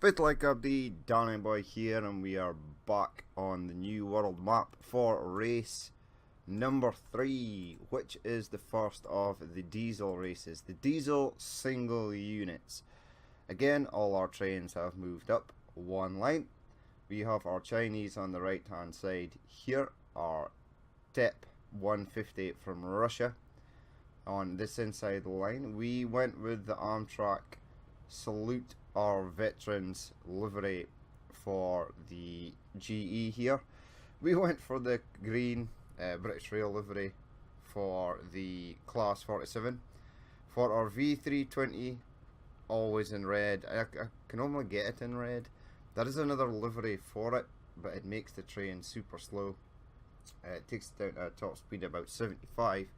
Like Abdi, Danny Boy here, and we are back on the new world map for race number 3, which is the first of the diesel races, the diesel single units. Again, all our trains have moved up one line. We have our Chinese on the right hand side here, our TEP 158 from Russia on this inside line. We went with the Amtrak Salute Our Veterans livery for the GE here. We went for the green British Rail livery for the Class 47. For our V320, always in red. I can only get it in red. There is another livery for it, but it makes the train super slow. It takes it down to a top speed about 75.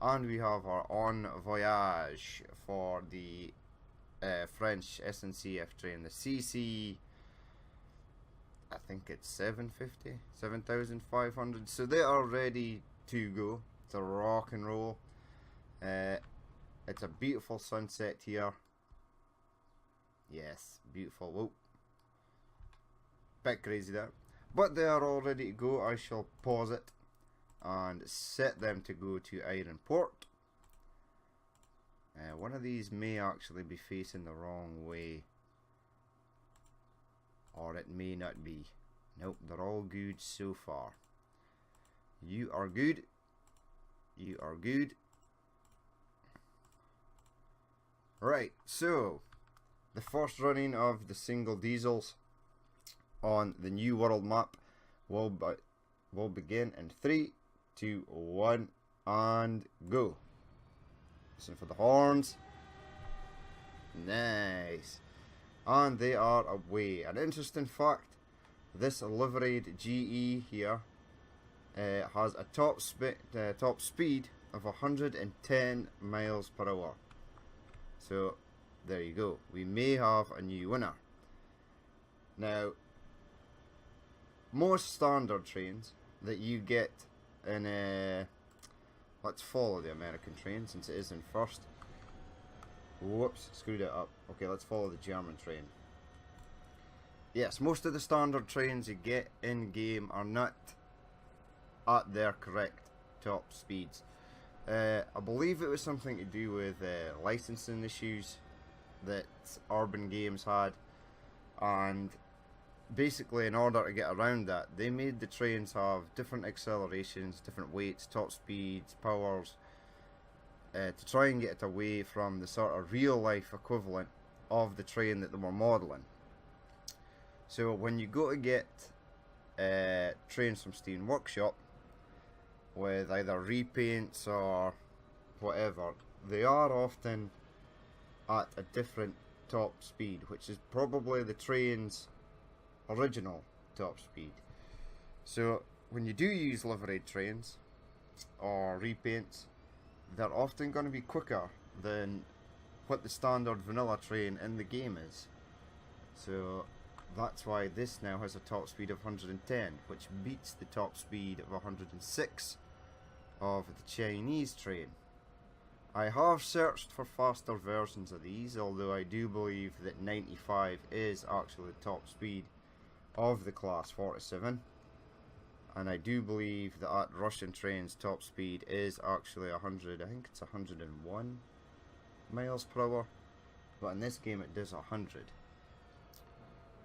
And we have our En Voyage for the French SNCF train, the CC, I think it's 750, 7,500. So they are ready to go. It's a rock and roll. It's a beautiful sunset here. Yes, beautiful. Whoa. Bit crazy there. But they are all ready to go. I shall pause it and set them to go to Ironport. One of these may actually be facing the wrong way, or it may not be. Nope, they're all good so far. You are good. You are good. Right, so the first running of the single diesels on the new world map will begin in 3, 2, 1, and go. Listen for the horns. Nice. And they are away. An interesting fact, this liveried GE here has a top speed of 110 miles per hour. So there you go. We may have a new winner. Now, most standard trains that you get in let's follow the American train since it is in first. Whoops, screwed it up. Okay, let's follow the German train. Yes, most of the standard trains you get in game are not at their correct top speeds. I believe it was something to do with licensing issues that Urban Games had, and basically in order to get around that, they made the trains have different accelerations, different weights, top speeds, powers, to try and get it away from the sort of real life equivalent of the train that they were modelling. So when you go to get trains from Steam Workshop with either repaints or whatever, they are often at a different top speed, which is probably the train's original top speed. So when you do use liveried trains or repaints, they're often going to be quicker than what the standard vanilla train in the game is. So that's why this now has a top speed of 110, which beats the top speed of 106 of the Chinese train. I have searched for faster versions of these, although I do believe that 95 is actually the top speed of the Class 47, and I do believe that Russian train's top speed is actually 100, I think it's 101 miles per hour, but in this game it does 100.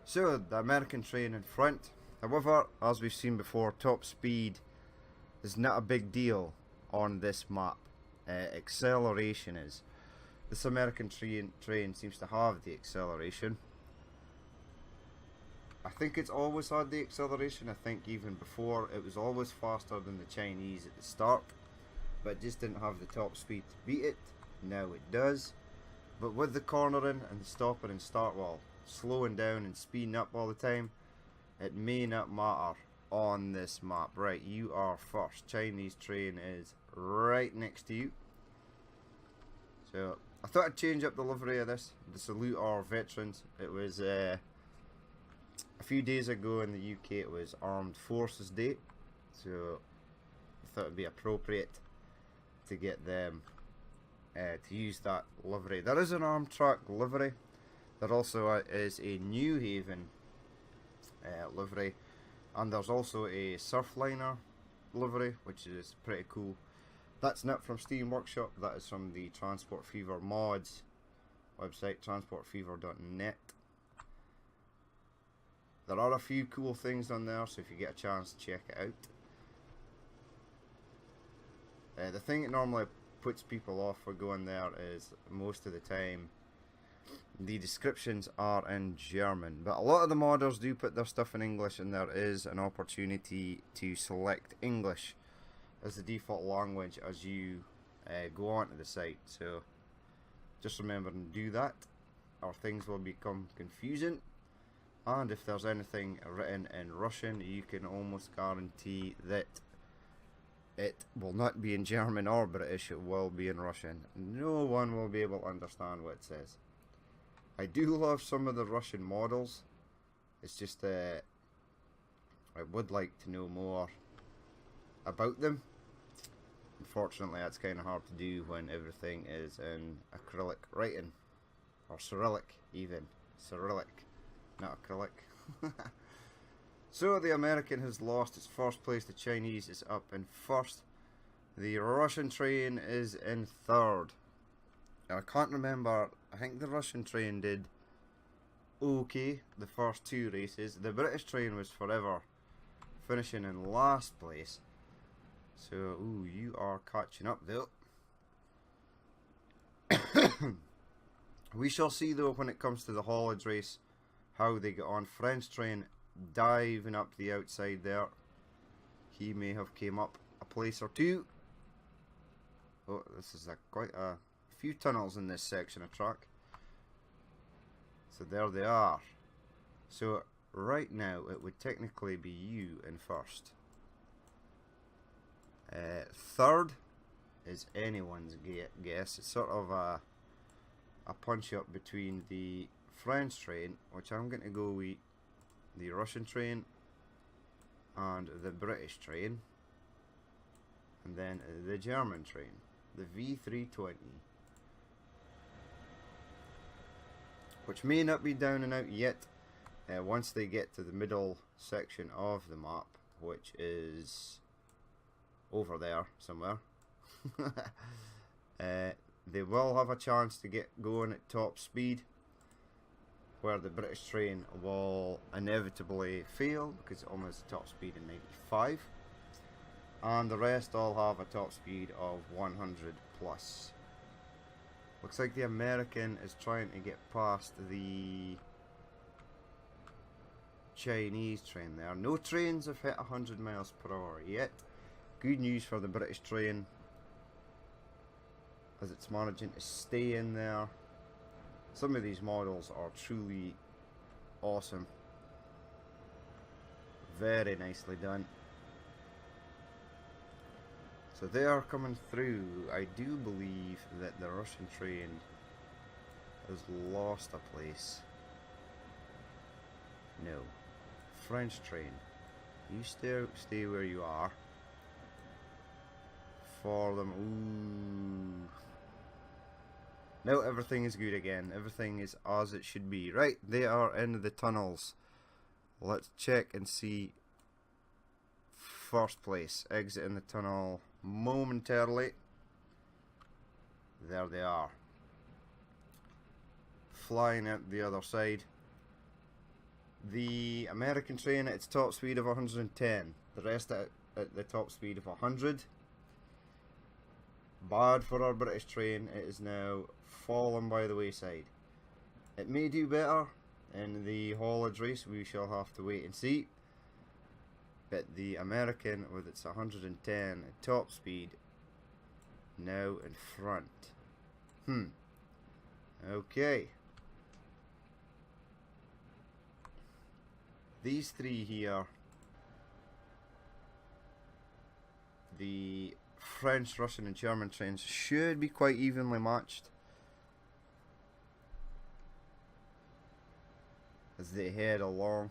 So the American train in front. However, as we've seen before, top speed is not a big deal on this map. Acceleration is. This American train seems to have the acceleration. I think it's always had the acceleration. I think even before it was always faster than the Chinese at the start, but it just didn't have the top speed to beat it. Now it does. But with the cornering and the stopping and start, well, slowing down and speeding up all the time, it may not matter on this map. Right, you are first. Chinese train is right next to you. So I thought I'd change up the livery of this to salute our veterans. It was a few days ago in the UK, it was Armed Forces Day, so I thought it'd be appropriate to get them to use that livery. There is an Amtrak livery. There also is a New Haven livery, and there's also a Surfliner livery, which is pretty cool. That's not from Steam Workshop, that is from the Transport Fever mods website, transportfever.net. There are a few cool things on there, so if you get a chance, check it out. The thing that normally puts people off for going there is most of the time the descriptions are in German, but a lot of the modders do put their stuff in English, and there is an opportunity to select English as the default language as you go onto the site. So just remember to do that, or things will become confusing. And if there's anything written in Russian, you can almost guarantee that it will not be in German or British, it will be in Russian. No one will be able to understand what it says. I do love some of the Russian models. It's just I would like to know more about them. Unfortunately, that's kind of hard to do when everything is in acrylic writing, or Cyrillic even. Cyrillic, not acrylic. So the American has lost its first place, the Chinese is up in first, the Russian train is in third. Now, I can't remember, I think the Russian train did okay the first two races. The British train was forever finishing in last place. So, ooh, you are catching up though. We shall see though when it comes to the haulage race how they get on. French train diving up the outside there. He may have came up a place or two. Oh, this is quite a few tunnels in this section of track. So there they are. So right now it would technically be you in first. Third is anyone's guess. It's sort of a punch up between the French train, which I'm going to go with, the Russian train, and the British train, and then the German train, the V320, which may not be down and out yet. Once they get to the middle section of the map, which is over there somewhere, they will have a chance to get going at top speed, where the British train will inevitably fail because it almost has a top speed of 95, and the rest all have a top speed of 100 plus. Looks like the American is trying to get past the Chinese train there. No trains have hit 100 miles per hour yet. Good news for the British train, as it's managing to stay in there. Some of these models are truly awesome. Very nicely done. So they are coming through. I do believe that the Russian train has lost a place. No. French train. You stay where you are. For them. Ooh. Now everything is good again. Everything is as it should be. Right, they are in the tunnels. Let's check and see. First place. Exit in the tunnel momentarily. There they are. Flying out the other side. The American train at its top speed of 110. The rest at the top speed of 100. Bad for our British train. It is now fallen by the wayside. It may do better in the haulage race. We shall have to wait and see. But the American, with its 110 top speed, now in front. Okay. These three here, the French, Russian and German trains, should be quite evenly matched as they head along.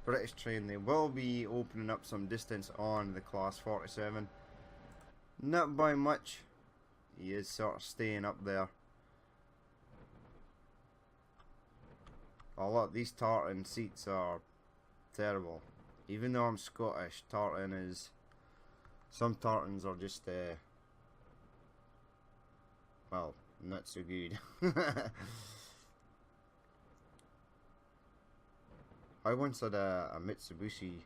British train, they will be opening up some distance on the Class 47. Not by much. He is sort of staying up there. Oh look, these tartan seats are terrible. Even though I'm Scottish, tartan is... Some tartans are just, well, not so good. I once had a Mitsubishi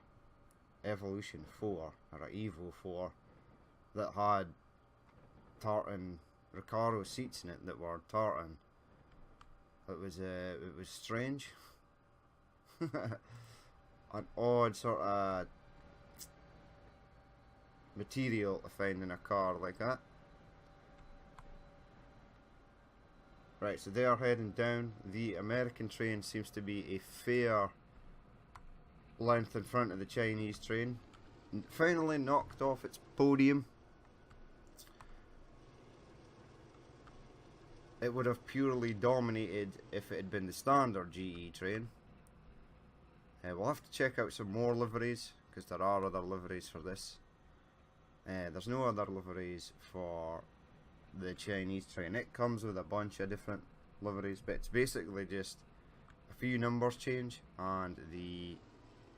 Evolution 4, or a Evo 4, that had tartan Recaro seats in it that were tartan. It was strange. An odd sort of material to find in a car like that. Right, so they are heading down. The American train seems to be a fair length in front of the Chinese train. Finally knocked off its podium. It would have purely dominated if it had been the standard GE train. We'll have to check out some more liveries, because there are other liveries for this. There's no other liveries for the Chinese train. It comes with a bunch of different liveries, but it's basically just a few numbers change and the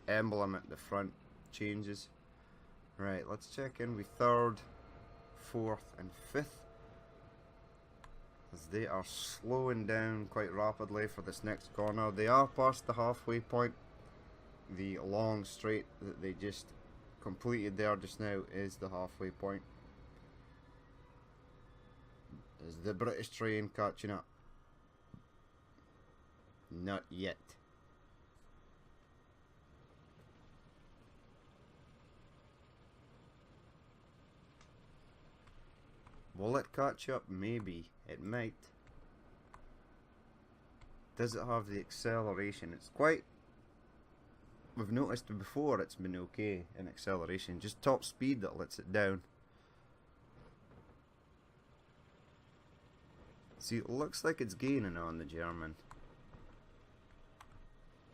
emblem at the front changes. Right, let's check in with 3rd, 4th and 5th, as they are slowing down quite rapidly for this next corner. They are past the halfway point. The long straight that they just completed there just now is the halfway point. Is the British train catching up? Not yet. Will it catch up? Maybe. It might. Does it have the acceleration? It's quite... We've noticed before it's been okay in acceleration. Just top speed that lets it down. See, it looks like it's gaining on the German.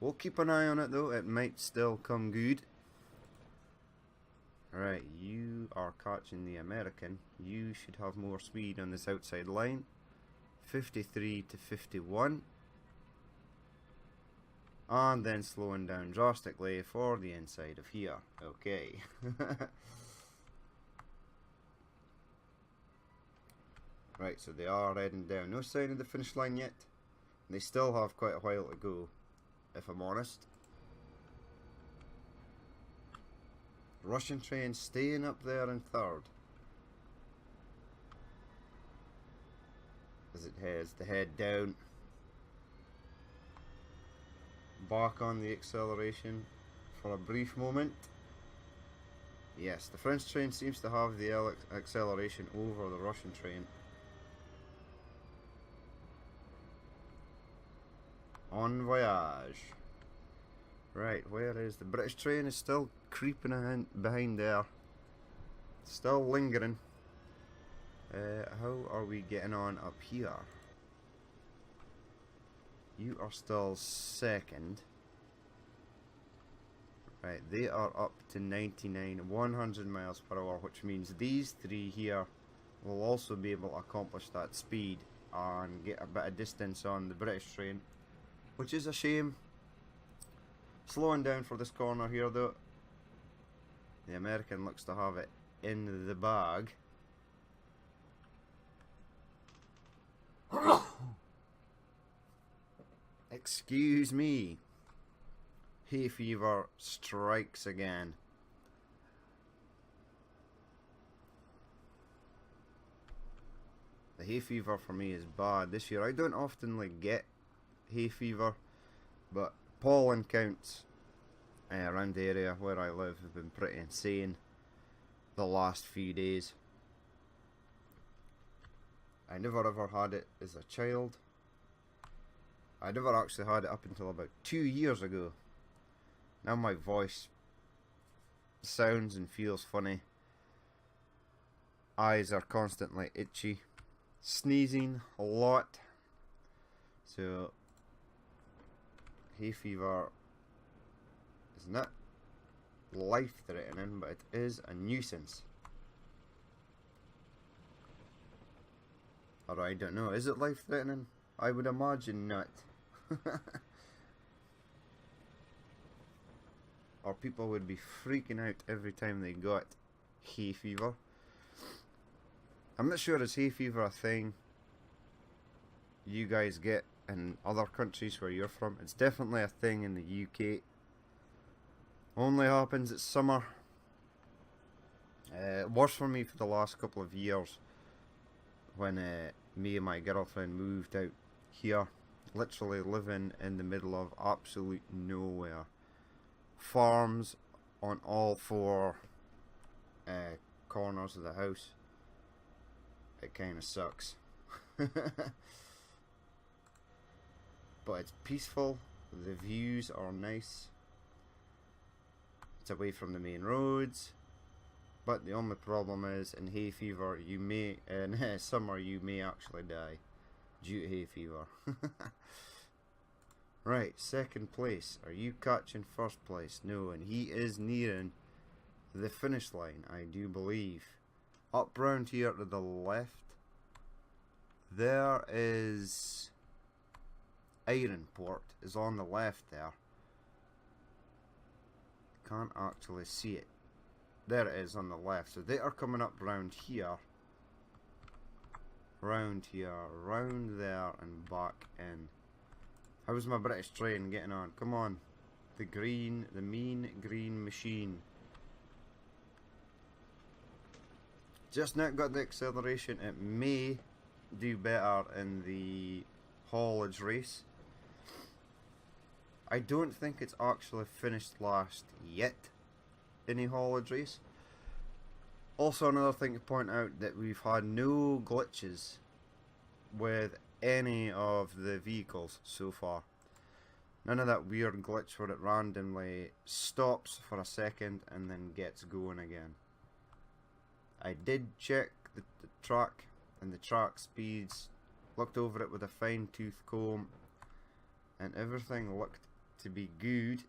We'll keep an eye on it though. It might still come good. Right, you are catching the American. You should have more speed on this outside line. 53 to 51. And then slowing down drastically for the inside of here. Okay. Right, so they are heading down. No sign of the finish line yet. They still have quite a while to go, if I'm honest. Russian train staying up there in 3rd. As it heads to head down. Back on the acceleration for a brief moment. Yes, the French train seems to have the acceleration over the Russian train. En voyage. Right, where is the British train? Is still creeping behind there. Still lingering. How are we getting on up here? You are still 2nd. Right, they are up to 99, 100 miles per hour, which means these 3 here will also be able to accomplish that speed and get a bit of distance on the British train, which is a shame. Slowing down for this corner here though. The American looks to have it in the bag. Excuse me. Hay fever strikes again. The hay fever for me is bad this year. I don't often get hay fever, but pollen counts around the area where I live have been pretty insane the last few days. I never ever had it as a child. I never actually had it up until about 2 years ago. Now my voice sounds and feels funny. Eyes are constantly itchy. Sneezing a lot. So hay fever is not life-threatening, but it is a nuisance. Or I don't know, is it life-threatening? I would imagine not. or people would be freaking out every time they got hay fever. I'm not sure is hay fever a thing you guys get in other countries where you're from. It's definitely a thing in the UK. Only happens at summer. It was for me for the last couple of years when me and my girlfriend moved out here, literally living in the middle of absolute nowhere. Farms on all four corners of the house. It kind of sucks. But it's peaceful, the views are nice, it's away from the main roads. But the only problem is, in hay fever, in summer you may actually die due to hay fever. Right, second place. Are you catching first place? No, and he is nearing the finish line, I do believe. Up round here to the left, there is Ironport, is on the left there. Can't actually see it. There it is on the left. So they are coming up round here, round there, and back in. How's my British train getting on? Come on. The mean green machine. Just not got the acceleration. It may do better in the haulage race. I don't think it's actually finished last yet in a haulage race. Also, another thing to point out, that we've had no glitches with any of the vehicles so far. None of that weird glitch where it randomly stops for a second and then gets going again. I did check the track and the track speeds, looked over it with a fine tooth comb, and everything looked to be good.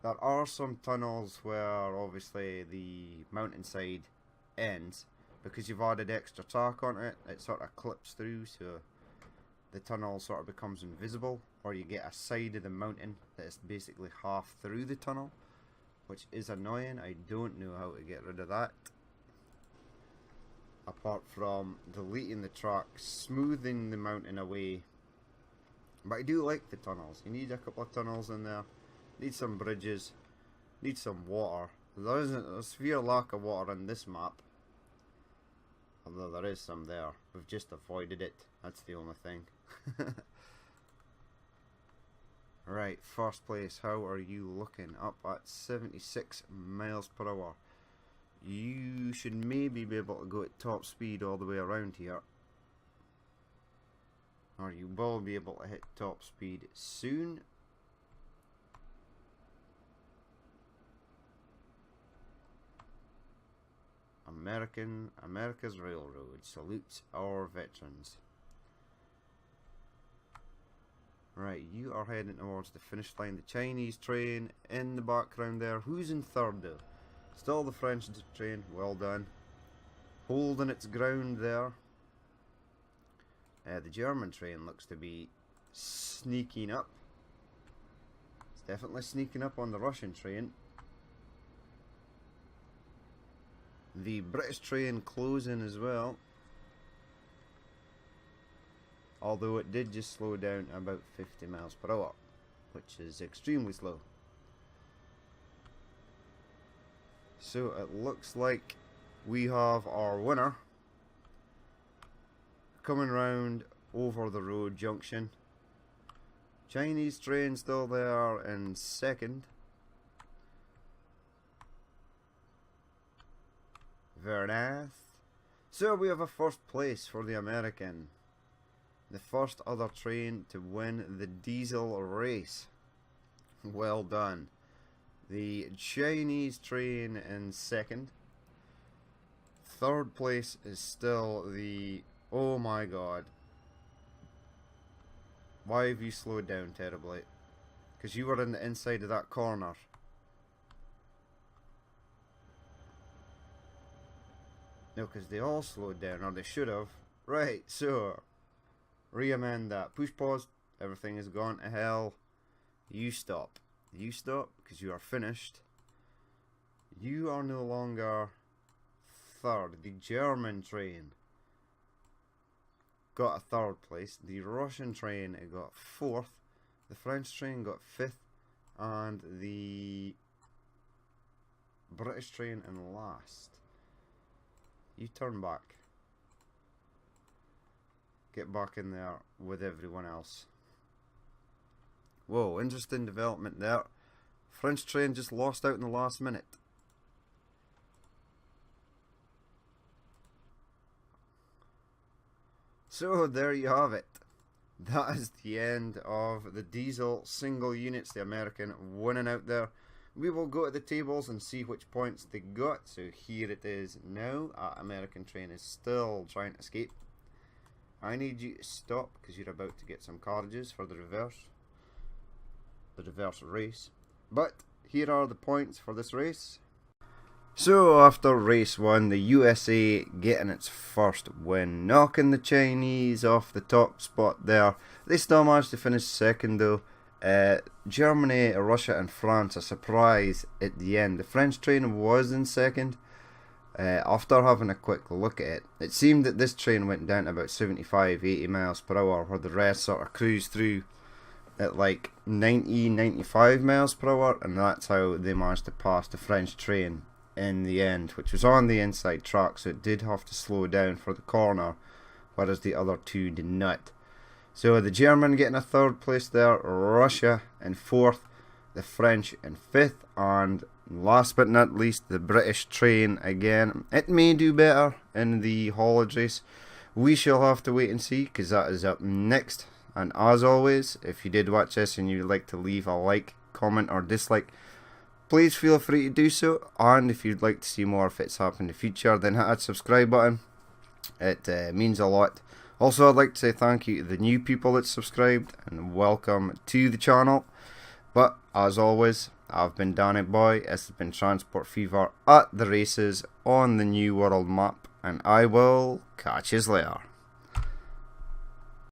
There are some tunnels where obviously the mountainside ends, because you've added extra track on it, it sort of clips through, so the tunnel sort of becomes invisible, or you get a side of the mountain that is basically half through the tunnel, which is annoying. I don't know how to get rid of that, apart from deleting the track, smoothing the mountain away. But I do like the tunnels. You need a couple of tunnels in there, need some bridges, need some water. There isn't a severe lack of water in this map, although there is some there. We've just avoided it, that's the only thing. Right, first place, how are you looking? Up at 76 miles per hour. You should maybe be able to go at top speed all the way around here, or you will be able to hit top speed soon. America's Railroad salutes our veterans. Right, you are heading towards the finish line. The Chinese train in the background there. Who's in third though? Still the French train, well done. Holding its ground there. The German train looks to be sneaking up. It's definitely sneaking up on the Russian train. The British train closing as well. Although it did just slow down about 50 miles per hour, which is extremely slow. So it looks like we have our winner coming round over the road junction. Chinese train still there in second. Very nice. So we have a first place for the American. The first other train to win the diesel race. Well done. The Chinese train in second. Third place is still the... Oh my god. Why have you slowed down terribly? Because you were in the inside of that corner. No, because they all slowed down, or they should have. Right, so... Re-amend that. Push pause. Everything has gone to hell. You stop. You stop, because you are finished. You are no longer third. The German train got a third place. The Russian train got fourth. The French train got fifth. And the British train in last. You turn back. Get back in there with everyone else. Whoa, interesting development there. French train just lost out in the last minute. So there you have it. That is the end of the diesel single units, the American winning out there. We will go to the tables and see which points they got. So here it is now. American train is still trying to escape. I need you to stop because you're about to get some carriages for the reverse race. But here are the points for this race. So after race 1, the USA getting its first win, knocking the Chinese off the top spot there. They still managed to finish second though. Germany, Russia and France a surprise at the end. The French train was in second. After having a quick look at it, it seemed that this train went down to about 75-80 miles per hour, where the rest sort of cruised through at like 90-95 miles per hour, and that's how they managed to pass the French train in the end, which was on the inside track, so it did have to slow down for the corner, whereas the other two did not. So the German getting a third place there, Russia in fourth, the French in fifth, and last but not least, the British train again. It may do better in the haulage race. We shall have to wait and see, because that is up next. And as always, if you did watch this and you'd like to leave a like, comment or dislike, please feel free to do so. And if you'd like to see more if it's happened in the future, then hit that subscribe button. It means a lot. Also, I'd like to say thank you to the new people that subscribed and welcome to the channel. But as always, I've been Danny Boy. This has been Transport Fever at the races on the New World map, and I will catch you later.